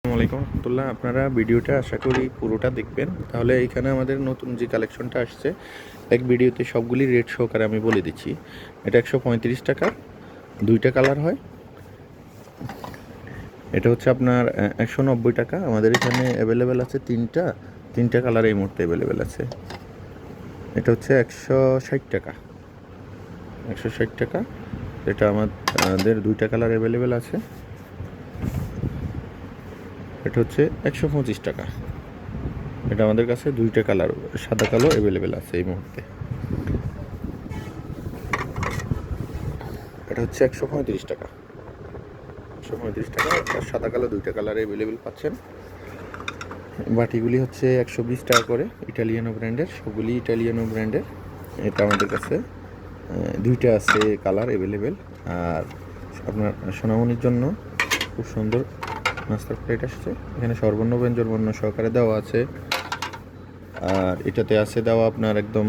আসসালামু আলাইকুম রহমতুল্লাহ। আপনারা ভিডিওটা আশা করি পুরোটা দেখবেন, তাহলে এখানে আমাদের নতুন যে কালেকশনটা আসছে এক ভিডিওতে সবগুলি রেট সহকারে আমি বলে দিচ্ছি। এটা 135 টাকা, দুইটা কালার হয়। এটা হচ্ছে আপনার 190 টাকা। আমাদের এখানে অ্যাভেলেবেল আছে তিনটা কালার এই মুহূর্তে অ্যাভেলেবেল আছে। এটা হচ্ছে 160 টাকা, 160 টাকা। এটা আমাদের দুইটা কালার অ্যাভেলেবেল আছে। এটা হচ্ছে 125 টাকা। এটা আমাদের কাছে দুইটা কালার, সাদা কালো অ্যাভেলেবেল আছে এই মুহূর্তে। এটা হচ্ছে 135 টাকা, 135 টাকা। আর সাদা কালো দুইটা কালার অ্যাভেলেবেল পাচ্ছেন। বাটিগুলি হচ্ছে 120 টাকা করে, ইটালিয়ানো ব্র্যান্ডের, সবগুলি ইটালিয়ানো ব্র্যান্ডের। এটা আমাদের কাছে দুইটা আছে কালার অ্যাভেলেবেল। আর আপনার সোনামণির জন্য খুব সুন্দর নাস্তার প্লেট আসছে। এখানে স্বরবর্ণ ব্যঞ্জনবর্ণ সহকারে দেওয়া আছে। আর এটাতে আছে দেওয়া আপনার একদম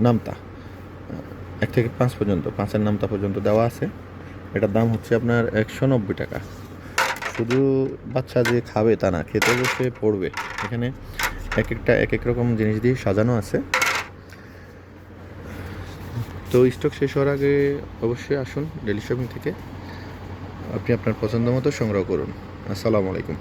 নামতা 1 থেকে 5 পর্যন্ত, 5-এর নামতা পর্যন্ত দেওয়া আছে। এটার দাম হচ্ছে আপনার 190 টাকা। শুধু বাচ্চা যে খাবে তা না, খেতে বসে পড়বে। এখানে এক একটা এক এক রকম জিনিস দিয়ে সাজানো আছে। তো স্টক শেষ হওয়ার আগে অবশ্যই আসুন ডেলি শপিং থেকে, আপনি আপনার পছন্দ মতো সংগ্রহ করুন। আসসালামু আলাইকুম।